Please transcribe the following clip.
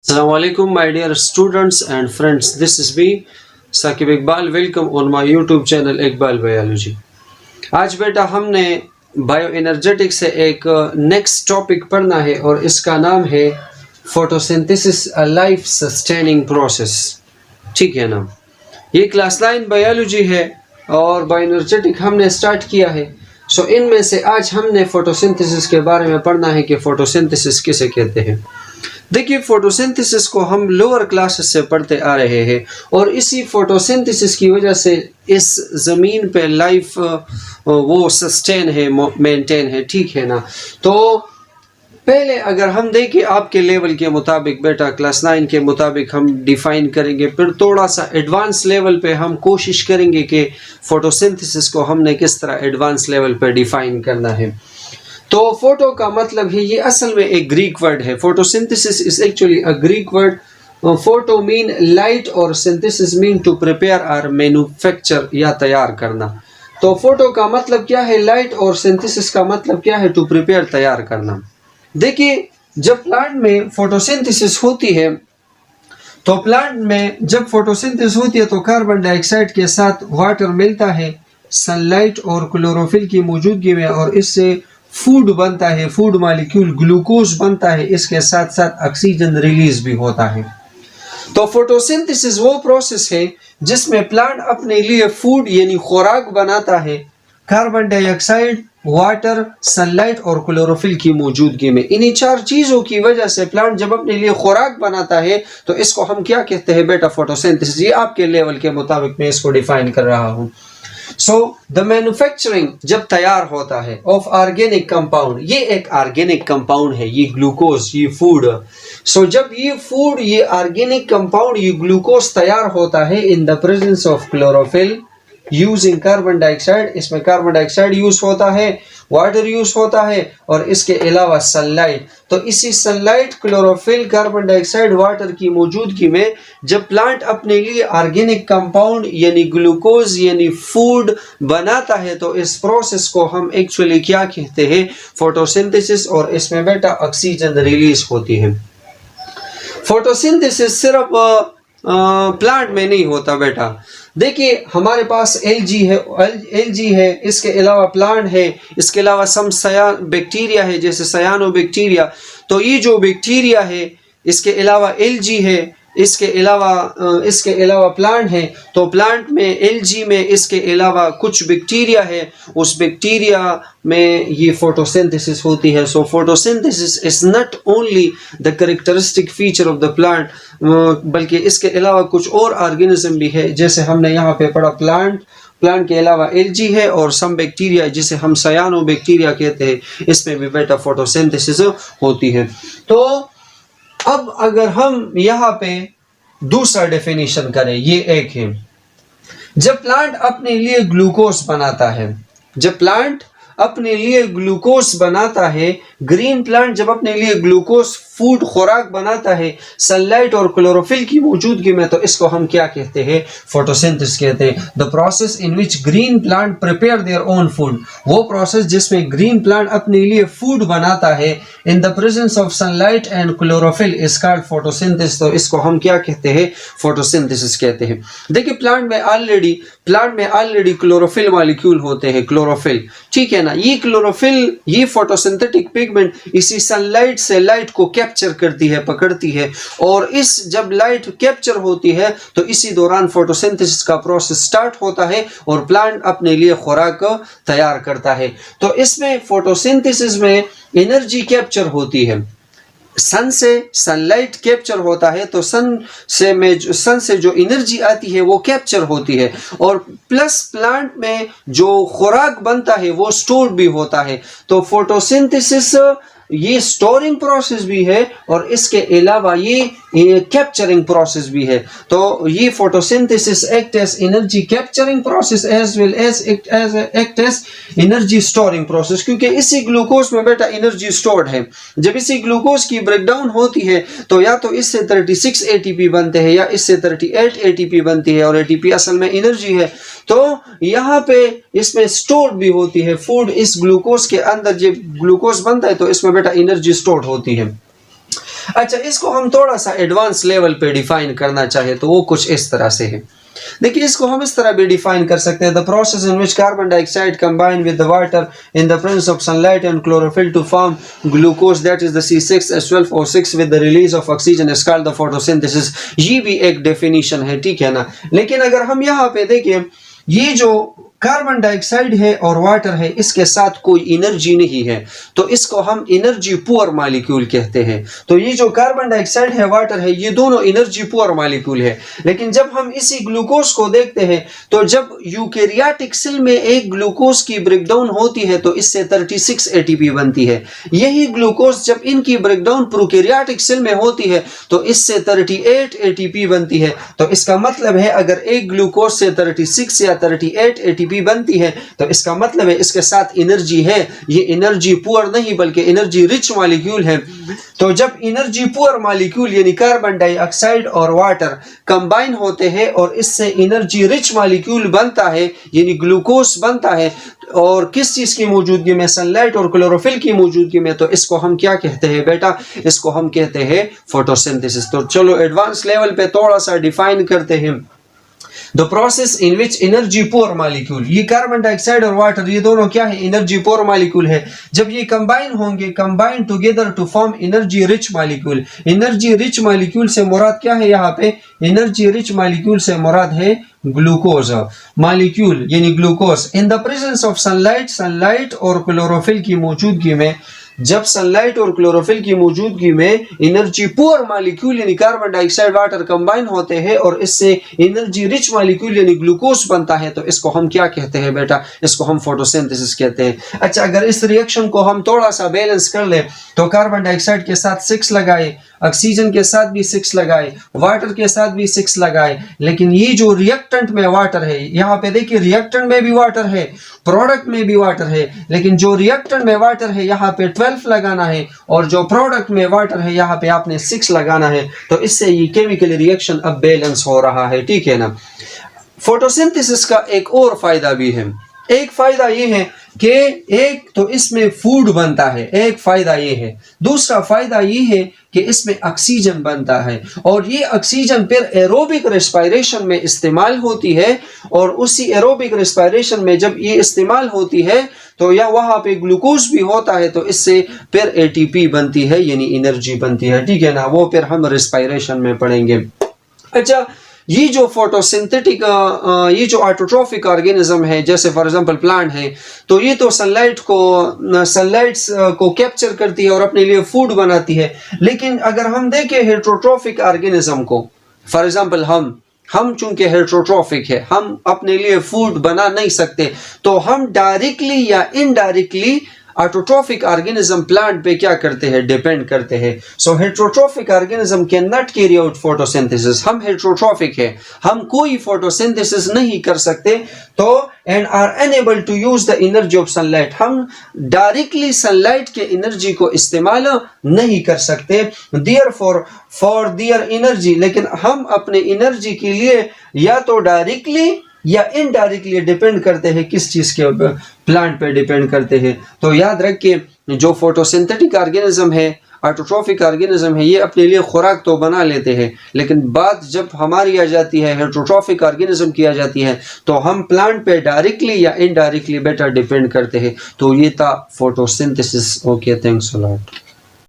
Assalamualaikum my dear students and friends, this is me Saqib Iqbal. Welcome on my YouTube channel Iqbal Biology. आज बेटा हमने bio energetic से एक next topic पढ़ना है और इसका नाम है photosynthesis, a life sustaining process. ठीक है ना, ये क्लास 9 बायोलॉजी है और बायो एनर्जेटिक हमने स्टार्ट किया है। सो इनमें से आज हमने फोटोसिंथेसिस के बारे में पढ़ना है कि फोटोसिंथेसिस किसे कहते हैं। देखिए, फोटोसिंथेसिस को हम लोअर क्लासेस से पढ़ते आ रहे हैं और इसी फोटोसिंथेसिस की वजह से इस ज़मीन पे लाइफ वो सस्टेन है, मेंटेन है। ठीक है ना, तो पहले अगर हम देखें आपके लेवल के मुताबिक, बेटा क्लास 9 के मुताबिक हम डिफ़ाइन करेंगे, फिर थोड़ा सा एडवांस लेवल पे हम कोशिश करेंगे कि फोटोसिंथेसिस को हमने किस तरह एडवांस लेवल पे डिफ़ाइन करना है। तो फोटो का मतलब है, ये असल में एक ग्रीक वर्ड है। Photosynthesis is actually a Greek word. Photo mean light और सिंथेसिस मीन टू प्रिपेयर और मैन्युफैक्चर या तैयार करना। तो फोटो का मतलब क्या है, लाइट, और सिंथेसिस का मतलब क्या है, टू प्रिपेयर, तैयार करना। देखिए, जब प्लांट में फोटोसिंथेसिस होती है तो प्लांट में जब फोटोसिंथेसिस होती है तो कार्बन डाइऑक्साइड के साथ वाटर मिलता है सनलाइट और क्लोरोफिल की मौजूदगी में, और इससे फूड बनता है, फूड मॉलिक्यूल ग्लूकोज बनता है, इसके साथ साथ ऑक्सीजन रिलीज भी होता है। तो फोटोसिंथेसिस वो प्रोसेस है जिसमें प्लांट अपने लिए फूड यानी खुराक बनाता है कार्बन डाइऑक्साइड, वाटर, सनलाइट और क्लोरोफिल की मौजूदगी में। इन्हीं 4 चीजों की वजह से प्लांट जब अपने लिए खुराक बनाता है तो इसको हम क्या कहते हैं बेटा, फोटोसिंथेसिस। ये आपके लेवल के मुताबिक मैं इसको डिफाइन कर रहा हूँ। सो द मैन्युफैक्चरिंग जब तैयार होता है ऑफ ऑर्गेनिक कंपाउंड, ये एक ऑर्गेनिक कंपाउंड है, ये ग्लूकोज, ये फूड। सो जब ये फूड, ये ऑर्गेनिक कंपाउंड, ये ग्लूकोज तैयार होता है इन the presence of chlorophyll using carbon dioxide, इसमें कार्बन डाइऑक्साइड यूज होता है, वाटर यूज होता है और इसके अलावा सनलाइट। तो इसी sunlight, chlorophyll, carbon dioxide, water की मौजूदगी में जब प्लांट अपने लिए ऑर्गेनिक कंपाउंड यानी ग्लूकोज यानी फूड बनाता है तो इस प्रोसेस को हम एक्चुअली क्या कहते हैं, फोटोसिंथेसिस। और इसमें बेटा ऑक्सीजन रिलीज होती है। फोटोसिंथेसिस सिर्फ प्लांट में नहीं होता बेटा। देखिए, हमारे पास एलजी है, इसके अलावा प्लांट है, इसके अलावा सम बैक्टीरिया है जैसे सयानो बैक्टीरिया। तो ये जो बैक्टीरिया है, इसके अलावा एलजी है, इसके अलावा प्लांट है। तो प्लांट में, एलजी में, इसके अलावा कुछ बैक्टीरिया है, उस बैक्टीरिया में ये फोटोसिंथेसिस होती है। सो photosynthesis is not only the characteristic feature of the plant, बल्कि इसके अलावा कुछ और ऑर्गेनिज्म भी है, जैसे हमने यहाँ पे पढ़ा प्लांट के अलावा एलजी है और सम बैक्टीरिया जिसे हम सयानो बैक्टीरिया कहते हैं, इसमें भी बेटा फोटोसिंथेसिस होती है। तो अब अगर हम यहाँ पे दूसरा डेफिनेशन करें, ये एक है, जब प्लांट अपने लिए ग्लूकोज बनाता है, जब प्लांट अपने लिए ग्लूकोज बनाता है, ग्रीन प्लांट जब अपने लिए ग्लूकोज फूड खुराक बनाता है सनलाइट और क्लोरोफिल की मौजूदगी में, तो इसको हम क्या कहते हैं, फोटोसिंथेसिस कहते हैं। The process in which green plant prepare their own food, वो प्रोसेस जिसमें ग्रीन प्लांट अपने लिए फूड बनाता है इन the presence of sunlight and chlorophyll is called photosynthesis. तो इसको हम क्या कहते हैं, फोटोसिंथेसिस कहते हैं। देखिए, प्लांट में ऑलरेडी क्लोरोफिल मॉलिक्यूल होते हैं, क्लोरोफिल। ठीक है ना, ये क्लोरोफिल, ये फोटोसिंथेटिक पिगमेंट इसी सनलाइट से लाइट को कैप्चर करती है, पकड़ती है, और इस जब लाइट कैप्चर होती है तो इसी दौरान फोटोसिंथेसिस का प्रोसेस स्टार्ट होता है और प्लांट अपने लिए खुराक तैयार करता है। तो इसमें फोटोसिंथेसिस में एनर्जी कैप्चर होती है, सन से सनलाइट कैप्चर होता है, तो सन से जो एनर्जी आती है वो कैप्चर होती है, और प्लस प्लांट में जो खुराक बनता है वो स्टोर भी होता है। तो फोटोसिंथेसिस ये स्टोरिंग प्रोसेस भी है और इसके अलावा ये कैप्चरिंग प्रोसेस भी है। तो ये photosynthesis act as energy capturing process as well as act as energy storing process, क्योंकि इसी ग्लूकोज में बेटा एनर्जी स्टोर्ड है। जब इसी ग्लूकोज की ब्रेकडाउन होती है तो या तो इससे 36 एटीपी बनते हैं या इससे 38 एटीपी बनती है, और एटीपी असल में एनर्जी है। तो यहाँ पे इसमें स्टोर्ड भी होती है फूड, इस ग्लूकोज के अंदर जब ग्लूकोज बनता है तो इसमें बेटा एनर्जी स्टोर्ड होती है। अच्छा, इसको हम थोड़ा सा एडवांस लेवल पे डिफाइन करना चाहे तो वो कुछ इस तरह से है। देखिए, इसको हम इस तरह भी डिफाइन कर सकते हैं, the process in which carbon dioxide combine with the water in the presence of sunlight and chlorophyll to form glucose that is the C6H12O6 with the release of oxygen is called the photosynthesis. ये भी एक definition है, ठीक है ना। लेकिन अगर हम यहाँ पे देखें, ये जो कार्बन डाइऑक्साइड है और वाटर है, इसके साथ कोई एनर्जी नहीं है, तो इसको हम एनर्जी पुअर मॉलिक्यूल कहते हैं। तो ये जो कार्बन डाइऑक्साइड है, वाटर है, ये दोनों एनर्जी पुअर मॉलिक्यूल है। लेकिन जब हम इसी ग्लूकोज को देखते हैं, तो जब यूकेरियोटिक सेल में एक ग्लूकोज की ब्रेकडाउन होती है तो इससे 36 ATP बनती है। यही ग्लूकोज जब इनकी ब्रेकडाउन प्रोकैरियोटिक सेल में होती है तो इससे 38 ATP बनती है। तो इसका मतलब है, अगर एक ग्लूकोज से 36 या 38 ATP बनती है तो इसका मतलब है इसके साथ एनर्जी है। ये एनर्जी पुअर नहीं बल्कि एनर्जी रिच मॉलिक्यूल है। तो जब एनर्जी पुअर मॉलिक्यूल यानी कार्बन डाइऑक्साइड और वाटर कंबाइन होते हैं और इससे एनर्जी रिच मॉलिक्यूल बनता है यानी ग्लूकोज बनता है, और किस चीज की मौजूदगी में, सनलाइट और क्लोरोफिल की मौजूदगी में, तो इसको हम क्या कहते हैं बेटा, इसको हम कहते हैं फोटोसिंथेसिस। तो चलो एडवांस लेवल पे थोड़ा सा डिफाइन करते हैं। The process in which energy poor molecule, ये कार्बन डाइऑक्साइड और वाटर ये दोनों क्या है, एनर्जी पुअर मॉलिक्यूल है। जब ये कंबाइन होंगे, combine together to form energy rich molecule. Energy rich molecule से मुराद क्या है, यहाँ पे एनर्जी रिच मॉलिक्यूल से मुराद है ग्लूकोज मॉलिक्यूल यानी glucose. In the presence of sunlight, sunlight और क्लोरोफिल की मौजूदगी में, जब सनलाइट और क्लोरोफिल की मौजूदगी में एनर्जी पुअर मॉलिक्यूल यानी कार्बन डाइऑक्साइड वाटर कंबाइन होते हैं और इससे एनर्जी रिच मॉलिक्यूल यानी ग्लूकोज बनता है, तो इसको हम क्या कहते हैं बेटा, इसको हम फोटोसिंथेसिस कहते हैं। अच्छा, अगर इस रिएक्शन को हम थोड़ा सा बैलेंस कर ले तो कार्बन डाइऑक्साइड के साथ 6 लगाए, ऑक्सीजन के साथ भी 6 लगाए, वाटर के साथ भी 6 लगाए, लेकिन ये जो रिएक्टेंट में वाटर है, यहाँ पे देखिए रिएक्टेंट में भी वाटर है, प्रोडक्ट में भी वाटर है, लेकिन जो रिएक्टेंट में वाटर है यहाँ पे 12 लगाना है और जो प्रोडक्ट में वाटर है यहाँ पे आपने 6 लगाना है। तो इससे ये केमिकल रिएक्शन अब बैलेंस हो रहा है, ठीक है ना। फोटोसिंथेसिस का एक और फायदा भी है। एक फायदा ये है कि एक तो इसमें फूड बनता है, एक फायदा ये है। दूसरा फायदा ये है कि इसमें ऑक्सीजन बनता है और ये ऑक्सीजन फिर एरोबिक रेस्पिरेशन में इस्तेमाल होती है, और उसी एरोबिक रेस्पिरेशन में जब ये इस्तेमाल होती है तो या वहाँ पे ग्लूकोज भी होता है, तो इससे फिर ATP बनती है यानी एनर्जी बनती है, ठीक है ना। वो फिर हम रेस्पिरेशन में पढ़ेंगे। अच्छा, ये जो फोटोसिंथेटिक ये जो ऑटोट्रोफिक ऑर्गेनिज्म है, जैसे फॉर एग्जांपल प्लांट है, तो ये तो सनलाइट को कैप्चर करती है और अपने लिए फूड बनाती है। लेकिन अगर हम देखें हेटेरोट्रोफिक ऑर्गेनिज्म को, फॉर एग्जांपल हम चूंकि हेटेरोट्रोफिक है, हम अपने लिए फूड बना नहीं सकते, तो हम डायरेक्टली या इनडायरेक्टली ऑटोट्रोफिक ऑर्गेनिज्म प्लांट पे क्या करते हैं, डिपेंड करते हैं। So heterotrophic organism can not carry out photosynthesis. हम हेटेरोट्रोफिक है, हम कोई फोटोसिंथेसिस नहीं कर सकते, तो and are unable to use the energy of sunlight. हम डायरेक्टली सनलाइट के एनर्जी को इस्तेमाल नहीं कर सकते, देयरफॉर फॉर देयर एनर्जी, लेकिन हम अपने एनर्जी के लिए या तो डायरेक्टली या इनडायरेक्टली डिपेंड करते हैं, किस चीज के प्लांट पे डिपेंड करते हैं। तो याद रखिए, जो फोटोसिंथेटिक ऑर्गेनिज्म है, ऑटोट्रोफिक ऑर्गेनिज्म है, ये अपने लिए खुराक तो बना लेते हैं, लेकिन बात जब हमारी आ जाती है हेटेरोट्रोफिक ऑर्गेनिज्म की आ जाती है, तो हम प्लांट पे डायरेक्टली या इनडायरेक्टली बेटर डिपेंड करते हैं। तो ये था photosynthesis. Okay, thanks a lot.